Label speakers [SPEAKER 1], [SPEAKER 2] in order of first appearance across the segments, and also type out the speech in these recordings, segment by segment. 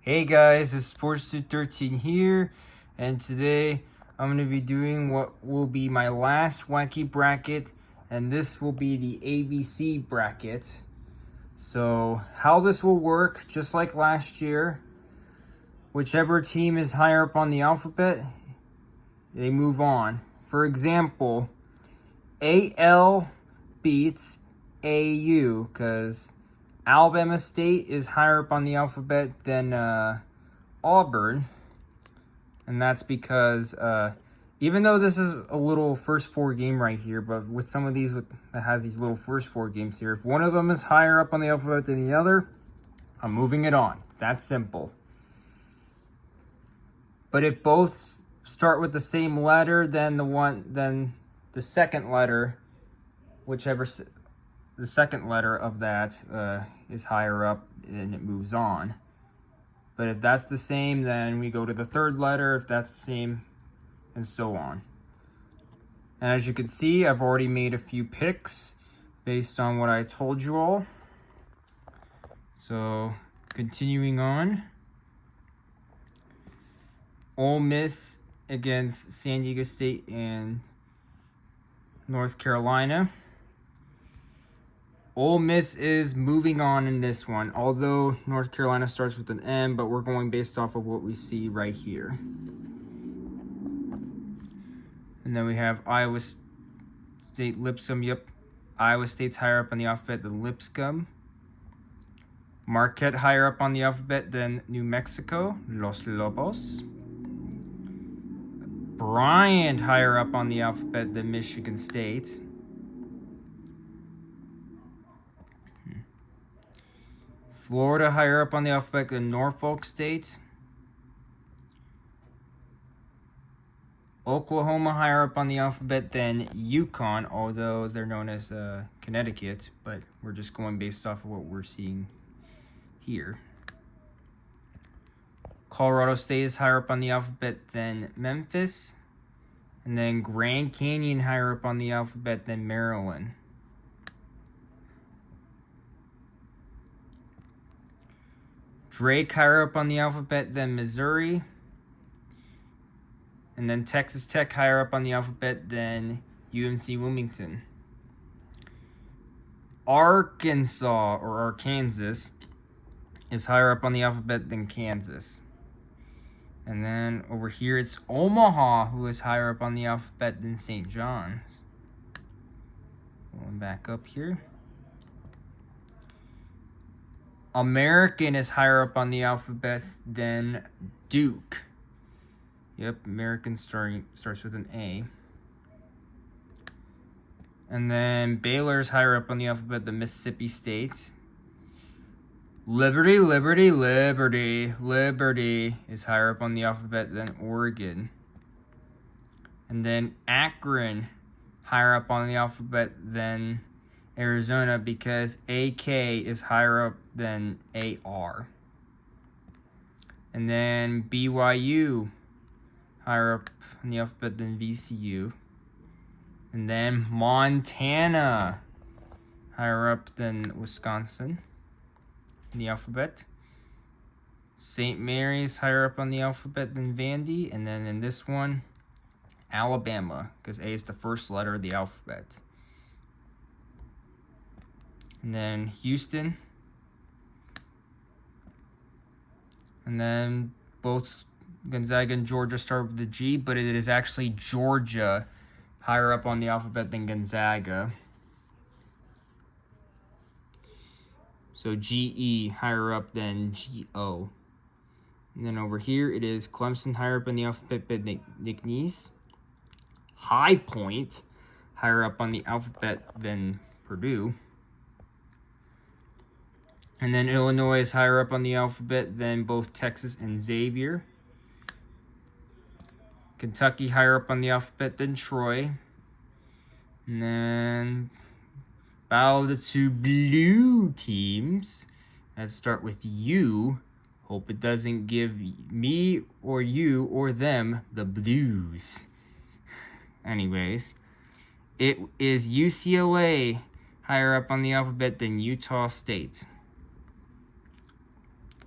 [SPEAKER 1] Hey guys, it's Sports213 here, and today I'm going to be doing what will be my last wacky bracket, and this will be the ABC bracket. So how this will work, just like last year, whichever team is higher up on the alphabet, they move on. For example, AL beats AU, because Alabama State is higher up on the alphabet than Auburn, and that's because even though this is a little first four game right here, but with some of these that has these little first four games here, if one of them is higher up on the alphabet than the other, I'm moving it on. It's that simple. But if both start with the same letter, then the second letter, whichever the second letter of that is higher up, and it moves on. But if that's the same, then we go to the third letter. If that's the same, and so on. And as you can see, I've already made a few picks based on what I told you all. So, continuing on. Ole Miss against San Diego State and North Carolina. Ole Miss is moving on in this one, although North Carolina starts with an M, but we're going based off of what we see right here. And then we have Iowa State Lipscomb. Yep, Iowa State's higher up on the alphabet than Lipscomb. Marquette higher up on the alphabet than New Mexico, Los Lobos. Bryant higher up on the alphabet than Michigan State. Florida higher up on the alphabet than Norfolk State. Oklahoma higher up on the alphabet than Yukon, although they're known as Connecticut, but we're just going based off of what we're seeing here. Colorado State is higher up on the alphabet than Memphis, and then Grand Canyon higher up on the alphabet than Maryland. Drake higher up on the alphabet than Missouri. And then Texas Tech higher up on the alphabet than UMC Wilmington. Arkansas, or Arkansas, is higher up on the alphabet than Kansas. And then over here it's Omaha, who is higher up on the alphabet than St. John's. Going back up here. American is higher up on the alphabet than Duke. Yep, American starts with an A. And then Baylor's higher up on the alphabet than Mississippi State. Liberty is higher up on the alphabet than Oregon. And then Akron higher up on the alphabet than Arizona because AK is higher up than AR. And then BYU higher up on the alphabet than VCU. And then Montana higher up than Wisconsin in the alphabet. St. Mary's higher up on the alphabet than Vandy. And then in this one, Alabama, because A is the first letter of the alphabet. And then Houston. And then both Gonzaga and Georgia start with the G, but it is actually Georgia higher up on the alphabet than Gonzaga. So GE higher up than GO. And then over here it is Clemson higher up on the alphabet than McNeese. High Point higher up on the alphabet than Purdue. And then Illinois is higher up on the alphabet than both Texas and Xavier. Kentucky higher up on the alphabet than Troy. And then battle of the two blue teams. Let's start with U. Hope it doesn't give me or you or them the blues. Anyways, it is UCLA higher up on the alphabet than Utah State.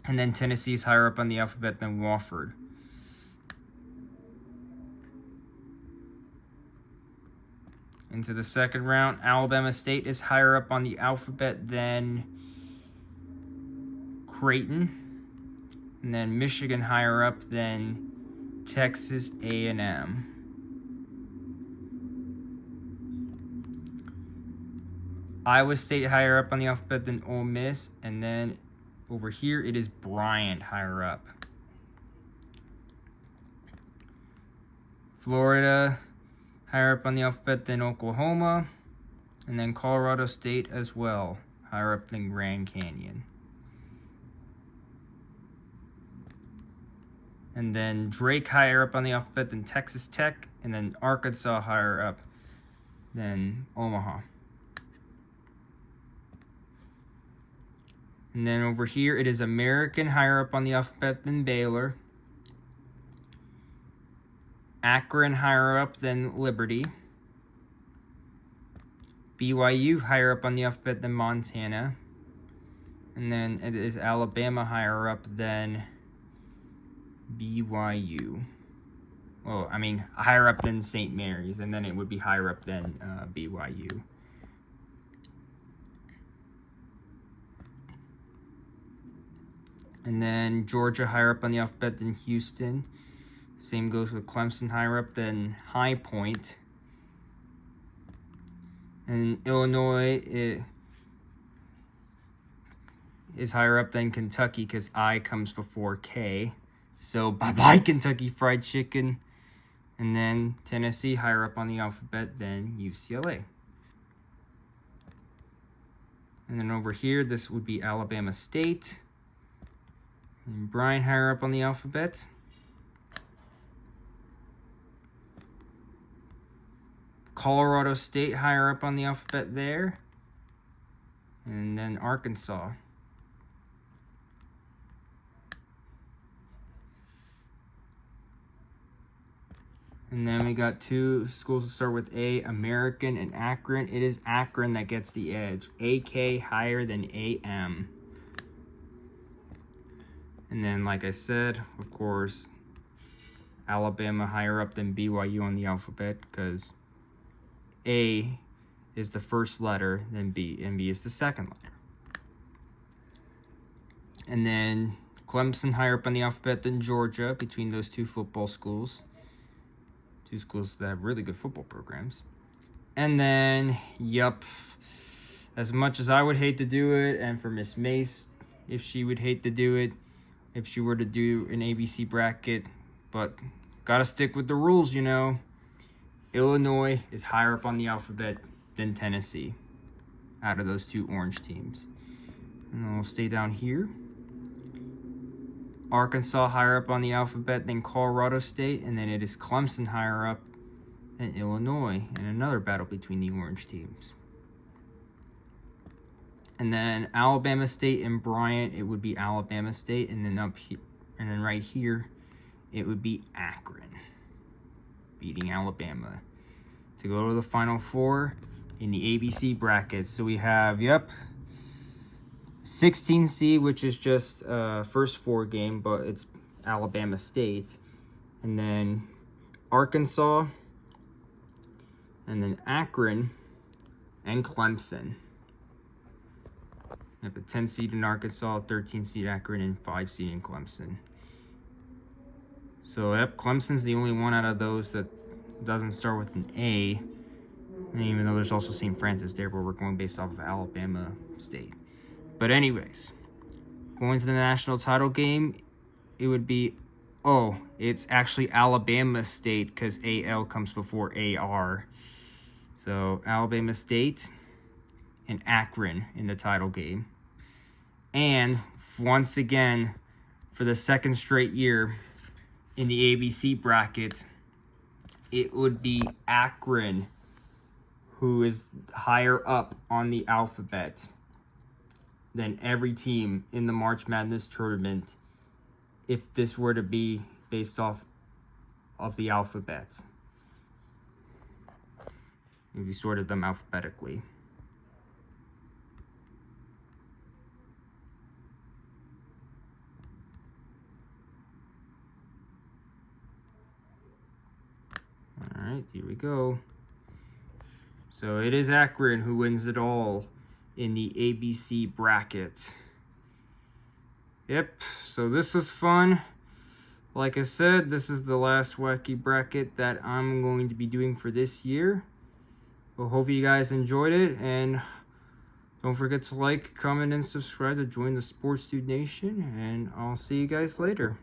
[SPEAKER 1] And then Tennessee is higher up on the alphabet than Wofford. Into the second round, Alabama State is higher up on the alphabet than Creighton. And then Michigan higher up than Texas A&M. Iowa State higher up on the alphabet than Ole Miss. And then over here, it is Bryant higher up. Florida higher up on the alphabet than Oklahoma. And then Colorado State as well, higher up than Grand Canyon. And then Drake higher up on the alphabet than Texas Tech. And then Arkansas higher up than Omaha. And then over here, it is American higher up on the alphabet than Baylor. Akron higher up than Liberty. BYU higher up on the alphabet than Montana. And then it is Alabama higher up than BYU. Well, I mean, higher up than St. Mary's, and then it would be higher up than BYU. And then Georgia higher up on the alphabet than Houston. Same goes with Clemson higher up than High Point. And Illinois is higher up than Kentucky because I comes before K. So bye-bye Kentucky Fried Chicken. And then Tennessee higher up on the alphabet than UCLA. And then over here, this would be Alabama State. And Bryant higher up on the alphabet. Colorado State higher up on the alphabet there. And then Arkansas. And then we got two schools to start with A, American and Akron. It is Akron that gets the edge. AK higher than AM. And then, like I said, of course, Alabama higher up than BYU on the alphabet because A is the first letter, then B, and B is the second letter. And then Clemson higher up on the alphabet than Georgia between those two football schools. Two schools that have really good football programs. And then, as much as I would hate to do it, and for Miss Mace, if she would hate to do it, if she were to do an ABC bracket, but gotta stick with the rules, you know. Illinois is higher up on the alphabet than Tennessee out of those two orange teams. And then we'll stay down here. Arkansas higher up on the alphabet than Colorado State, and then it is Clemson higher up than Illinois in another battle between the orange teams. And then Alabama State and Bryant, it would be Alabama State, and then up here, and then right here, it would be Akron beating Alabama to go to the Final Four in the ABC bracket. So we have, 16 seed, which is just first four game, but it's Alabama State, and then Arkansas, and then Akron, and Clemson. We have a 10 seed in Arkansas, 13 seed Akron, and 5 seed in Clemson. So, Clemson's the only one out of those that doesn't start with an A. And even though there's also St. Francis there, but we're going based off of Alabama State. But anyways, going to the national title game, it would be, it's actually Alabama State because AL comes before AR. So, Alabama State and Akron in the title game. And once again, for the second straight year in the ABC bracket, it would be Akron who is higher up on the alphabet than every team in the March Madness tournament if this were to be based off of the alphabet. If you sorted them alphabetically. Alright, here we go. So it is Akron who wins it all in the ABC bracket. Yep, so this was fun. Like I said, this is the last wacky bracket that I'm going to be doing for this year. Well, hope you guys enjoyed it, and don't forget to like, comment, and subscribe to join the Sports Dude Nation, and I'll see you guys later.